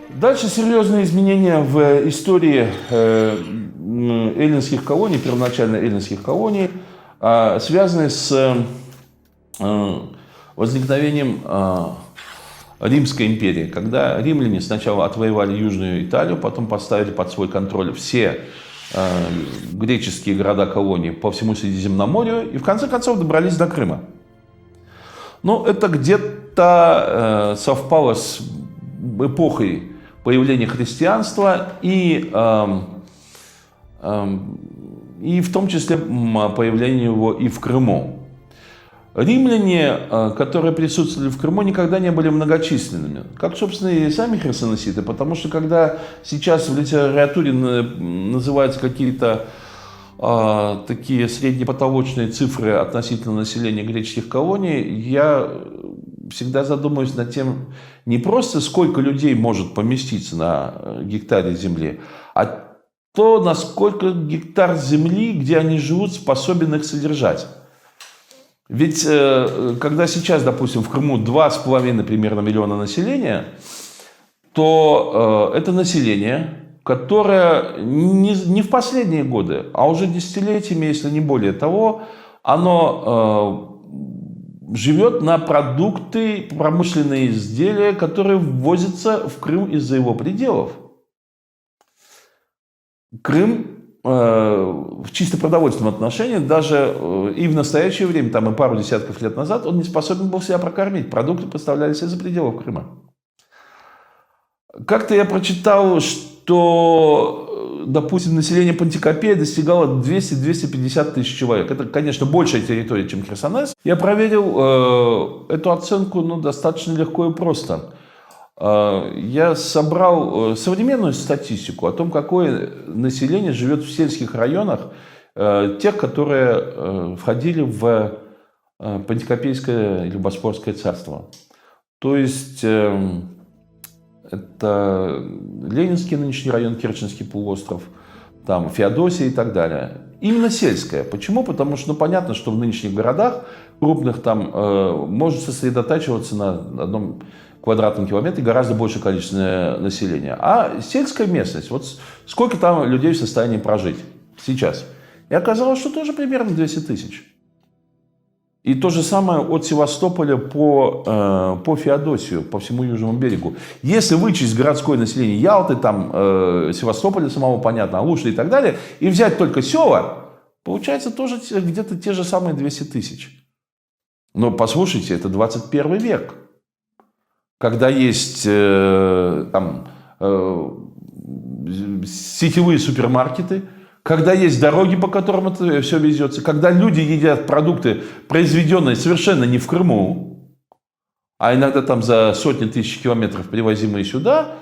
Дальше серьезные изменения в истории эллинских колоний, первоначально эллинских колоний, связаны с возникновением Римской империи, когда римляне сначала отвоевали Южную Италию, потом поставили под свой контроль все греческие города-колонии по всему Средиземноморью и в конце концов добрались до Крыма. Но это где-то совпало с эпохой появления христианства и в том числе появление его и в Крыму. Римляне, которые присутствовали в Крыму, никогда не были многочисленными, как, собственно, и сами херсонеситы, потому что когда сейчас в литературе называются какие-то такие среднепотолочные цифры относительно населения греческих колоний, я всегда задумываюсь над тем, не просто сколько людей может поместиться на гектаре земли, а то, насколько гектар земли, где они живут, способен их содержать. Ведь когда сейчас, допустим, в Крыму 2,5 примерно миллиона населения, то это население, которое не в последние годы, а уже десятилетиями, если не более того, оно живет на продукты, промышленные изделия, которые ввозятся в Крым из-за его пределов. Крым в чисто продовольственном отношении, даже и в настоящее время, там и пару десятков лет назад, он не способен был себя прокормить. Продукты поставлялись из-за пределов Крыма. Как-то я прочитал, что, допустим, население Пантикопеи достигало 200-250 тысяч человек. Это, конечно, большая территория, чем Херсонес. Я проверил эту оценку достаточно легко и просто. Я собрал современную статистику о том, какое население живет в сельских районах, тех, которые входили в Пантикопейское или Боспорское царство. То есть это Ленинский нынешний район, Керченский полуостров, там Феодосия и так далее. Именно сельское. Почему? Потому что понятно, что в нынешних городах крупных там может сосредотачиваться на одном квадратном километре гораздо большее количество населения. А сельская местность, вот сколько там людей в состоянии прожить сейчас? И оказалось, что тоже примерно 200 тысяч. И то же самое от Севастополя по Феодосию, по всему Южному берегу. Если вычесть городское население Ялты, там, Севастополя самого, понятно, Алуши и так далее, и взять только села, получается тоже где-то те же самые 200 тысяч. Но послушайте, это 21 век. Когда есть сетевые супермаркеты, когда есть дороги, по которым это все везется, когда люди едят продукты, произведенные совершенно не в Крыму, а иногда там за сотни тысяч километров привозимые сюда,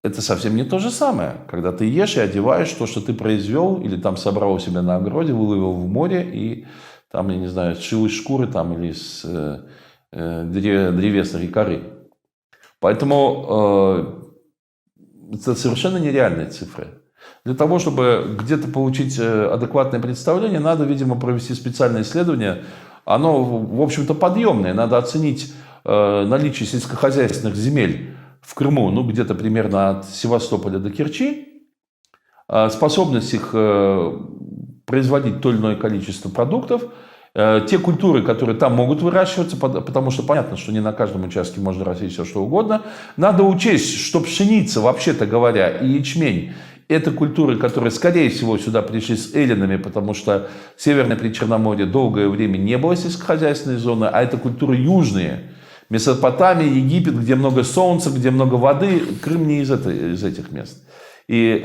это совсем не то же самое. Когда ты ешь и одеваешь то, что ты произвел, или там собрал у себя на огороде, выловил в море, и там, я не знаю, сшил из шкуры там, или из древесной коры. Поэтому это совершенно нереальные цифры. Для того, чтобы где-то получить адекватное представление, надо, видимо, провести специальное исследование. Оно, в общем-то, подъемное. Надо оценить наличие сельскохозяйственных земель в Крыму, где-то примерно от Севастополя до Керчи, способность их производить то или иное количество продуктов, те культуры, которые там могут выращиваться, потому что понятно, что не на каждом участке можно растить все, что угодно. Надо учесть, что пшеница, вообще-то говоря, и ячмень – это культуры, которые, скорее всего, сюда пришли с эллинами, потому что Северное Причерноморье долгое время не было сельскохозяйственной зоны, а это культуры южные. Месопотамия, Египет, где много солнца, где много воды. Крым не из этих мест. И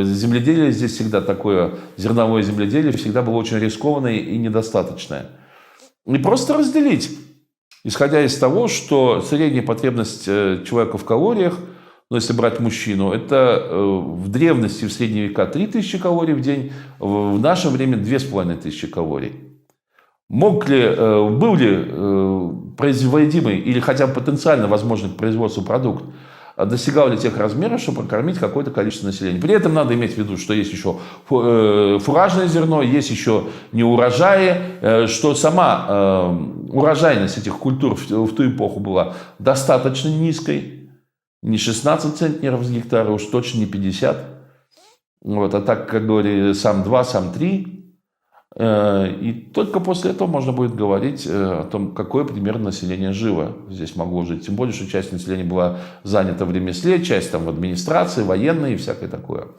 земледелие здесь всегда такое, зерновое земледелие всегда было очень рискованное и недостаточное. И просто разделить, исходя из того, что средняя потребность человека в калориях, если брать мужчину, это в древности, в средние века 3000 калорий в день, в наше время 2500 калорий. Был ли производимый или хотя бы потенциально возможный к производству продукт достигал ли тех размеров, чтобы прокормить какое-то количество населения. При этом надо иметь в виду, что есть еще фуражное зерно, есть еще неурожаи, что сама урожайность этих культур в ту эпоху была достаточно низкой. Не 16 центнеров с гектара, уж точно не 50. Вот, а так, как говорили, сам 2, сам 3. И только после этого можно будет говорить о том, какое примерно население жило здесь могло жить. Тем более, что часть населения была занята в ремесле, часть там в администрации, военной и всякое такое.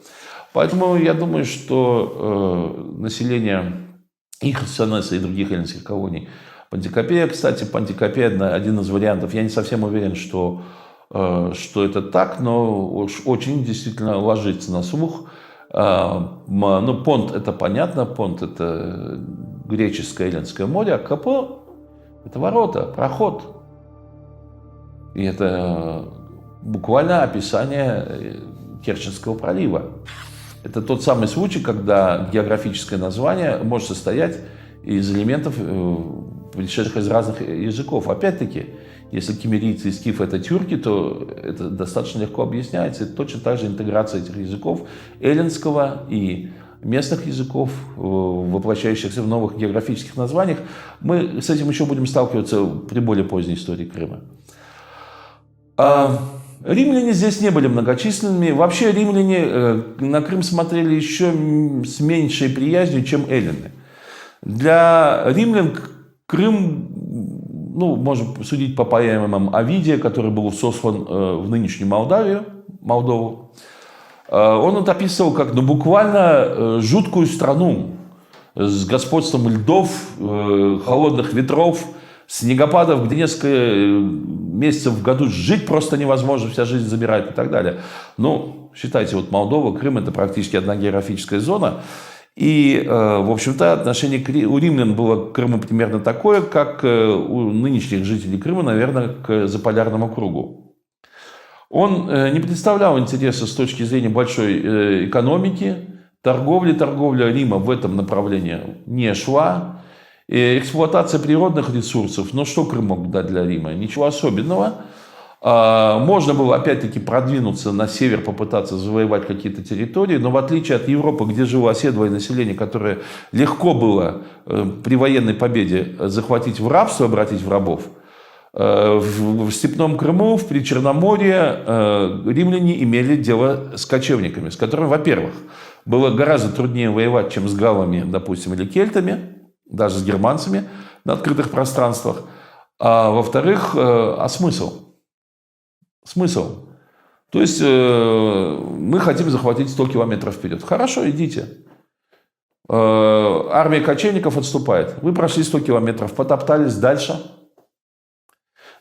Поэтому я думаю, что население и Херсонеса, и других эллинских колоний, Пантикопея, кстати, Пантикопея один из вариантов. Я не совсем уверен, что это так, но уж очень действительно ложится на слух. Ну, Понт — это понятно, Понт — это греческое Эллинское море, а Капо — это ворота, проход. И это буквально описание Керченского пролива. Это тот самый случай, когда географическое название может состоять из элементов, пришедших из разных языков. Опять-таки, если киммерийцы и скифы — это тюрки, то это достаточно легко объясняется. Это точно так же интеграция этих языков, эллинского и местных языков, воплощающихся в новых географических названиях. Мы с этим еще будем сталкиваться при более поздней истории Крыма. Римляне здесь не были многочисленными. Вообще римляне на Крым смотрели еще с меньшей приязнью, чем эллины. Для римлян Крым, ну, можем судить по поэмам Овидия, который был сослан в нынешнюю Молдову. Он это описывал как, ну, буквально жуткую страну с господством льдов, холодных ветров, снегопадов, где несколько месяцев в году жить просто невозможно, вся жизнь замирает и так далее. Ну, считайте, вот Молдова, Крым — это практически одна географическая зона. И, в общем-то, отношение у римлян было к Крыму примерно такое, как у нынешних жителей Крыма, наверное, к заполярному кругу. Он не представлял интереса с точки зрения большой экономики, торговля Рима в этом направлении не шла. И эксплуатация природных ресурсов, ну что Крым мог дать для Рима? Ничего особенного. Можно было, опять-таки, продвинуться на север, попытаться завоевать какие-то территории, но в отличие от Европы, где жило оседлое население, которое легко было при военной победе захватить в рабство, обратить в рабов, в степном Крыму, в Причерноморье римляне имели дело с кочевниками, с которыми, во-первых, было гораздо труднее воевать, чем с галлами, допустим, или кельтами, даже с германцами на открытых пространствах. А во-вторых, смысл? Смысл. То есть мы хотим захватить 100 километров вперед. Хорошо, идите. Армия кочевников отступает. Вы прошли 100 километров, потоптались дальше.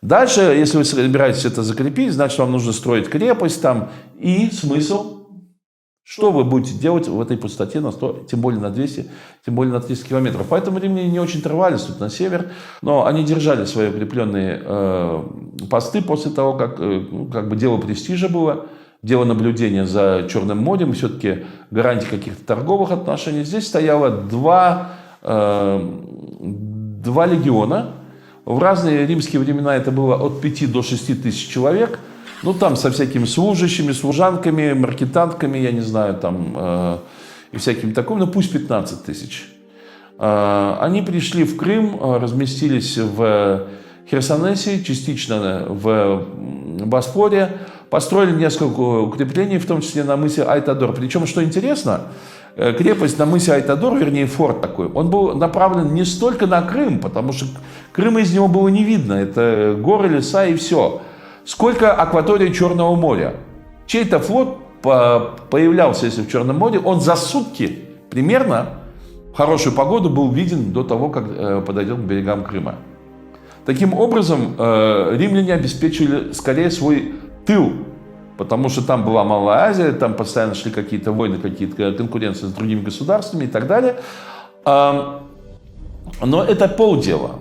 Дальше, если вы собираетесь это закрепить, значит, вам нужно строить крепость там. И смысл? Что вы будете делать в этой пустоте на 100, тем более на 200, тем более на 300 километров? Поэтому римляне не очень рвались тут на север, но они держали свои укрепленные посты после того, как бы дело престижа было, дело наблюдения за Черным морем, все-таки гарантии каких-то торговых отношений. Здесь стояло два легиона. В разные римские времена это было от 5 до 6 тысяч человек. Ну, там со всякими служащими, служанками, маркетантками, я не знаю, там, и всякими такими, ну, пусть 15 тысяч. Они пришли в Крым, разместились в Херсонесе, частично в Боспоре, построили несколько укреплений, в том числе на мысе Айтадор. Причем, что интересно, крепость на мысе Айтадор, вернее, форт такой, он был направлен не столько на Крым, потому что Крыма из него было не видно, это горы, леса и все, сколько акватории Черного моря. Чей-то флот появлялся, если в Черном море, он за сутки примерно в хорошую погоду был виден до того, как подойдет к берегам Крыма. Таким образом, римляне обеспечили скорее свой тыл, потому что там была Малая Азия, там постоянно шли какие-то войны, какие-то конкуренции с другими государствами и так далее. Но это полдела.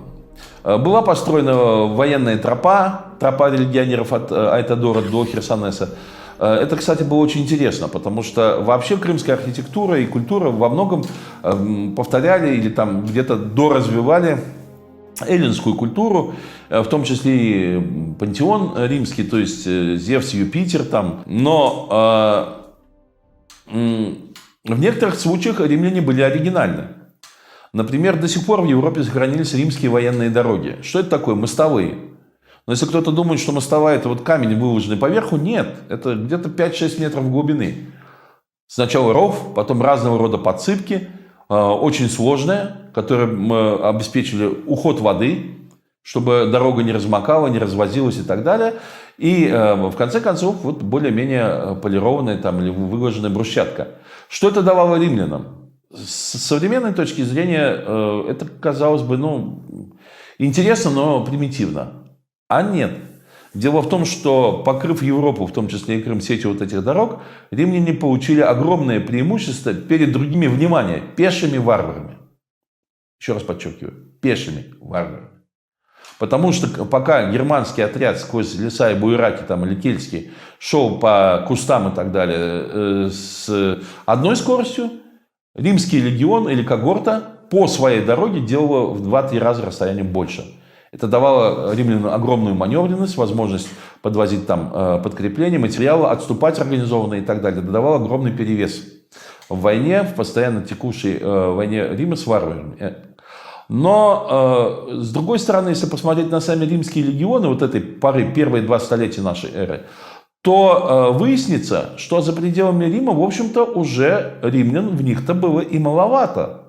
Была построена военная тропа легионеров от Айтадора до Херсонеса. Это, кстати, было очень интересно, потому что вообще крымская архитектура и культура во многом повторяли или там где-то доразвивали эллинскую культуру, в том числе и пантеон римский, то есть Зевс, Юпитер там. Но в некоторых случаях римляне были оригинальны. Например, до сих пор в Европе сохранились римские военные дороги. Что это такое? Мостовые. Но если кто-то думает, что мостовая – это вот камень, выложенный поверху, нет. Это где-то 5-6 метров глубины. Сначала ров, потом разного рода подсыпки, очень сложная, которые обеспечили уход воды, чтобы дорога не размокала, не развозилась и так далее. И в конце концов вот более-менее полированная там, или выглаженная брусчатка. Что это давало римлянам? С современной точки зрения это казалось бы интересно, но примитивно. А нет. Дело в том, что, покрыв Европу, в том числе и Крым, сетью вот этих дорог, римляне получили огромное преимущество перед другими, внимание, пешими варварами. Еще раз подчеркиваю, пешими варварами. Потому что пока германский отряд сквозь леса и буераки, там, или кельтский, шел по кустам и так далее с одной скоростью, римский легион или когорта по своей дороге делала в 2-3 раза расстояние больше. Это давало римлянам огромную маневренность, возможность подвозить там подкрепления, материалы, отступать организованно и так далее. Это давало огромный перевес в войне, в постоянно текущей войне Рима с варварами. Но, с другой стороны, если посмотреть на сами римские легионы вот этой поры, первые 2 столетия нашей эры, то выяснится, что за пределами Рима, в общем-то, уже римлян в них-то было и маловато.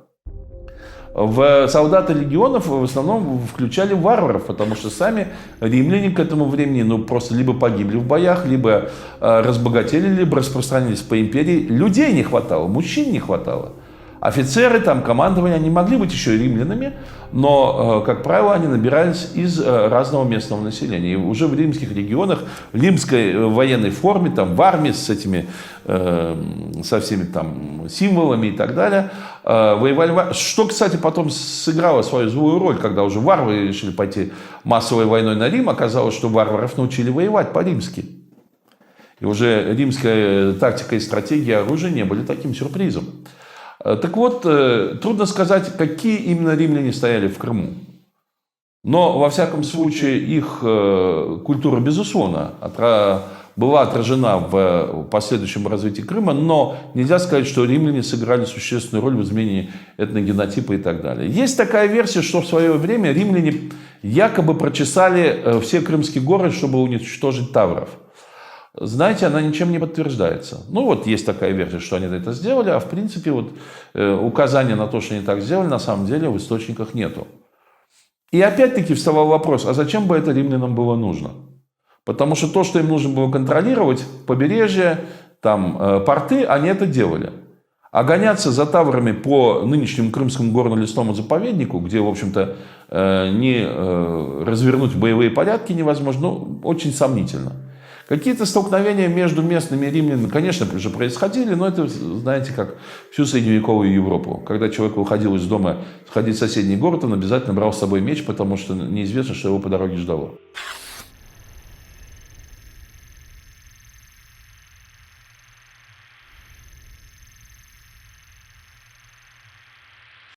В солдаты легионов в основном включали варваров, потому что сами римляне к этому времени просто либо погибли в боях, либо разбогатели, либо распространились по империи. Людей не хватало, мужчин не хватало. Офицеры, там, командование, они могли быть еще и римлянами, но, как правило, они набирались из разного местного населения. И уже в римских регионах, в римской военной форме, там, в армии с этими, со всеми там символами и так далее, воевали. Что, кстати, потом сыграло свою злую роль, когда уже варвары решили пойти массовой войной на Рим, оказалось, что варваров научили воевать по-римски. И уже римская тактика и стратегия оружия не были таким сюрпризом. Так вот, трудно сказать, какие именно римляне стояли в Крыму. Но, во всяком случае, их культура, безусловно, была отражена в последующем развитии Крыма, но нельзя сказать, что римляне сыграли существенную роль в изменении этногенотипа и так далее. Есть такая версия, что в свое время римляне якобы прочесали все крымские горы, чтобы уничтожить тавров. Знаете, она ничем не подтверждается. Есть такая версия, что они это сделали, а в принципе указания на то, что они так сделали, на самом деле в источниках нету. И опять-таки вставал вопрос, а зачем бы это римлянам было нужно? Потому что то, что им нужно было контролировать, побережье, там, порты, они это делали. А гоняться за таврами по нынешнему Крымскому горно-лесному заповеднику, где, в общем-то, не развернуть боевые порядки невозможно, очень сомнительно. Какие-то столкновения между местными и римлянами, конечно, уже происходили, но это, знаете, как всю средневековую Европу. Когда человек выходил из дома, сходить в соседний город, он обязательно брал с собой меч, потому что неизвестно, что его по дороге ждало.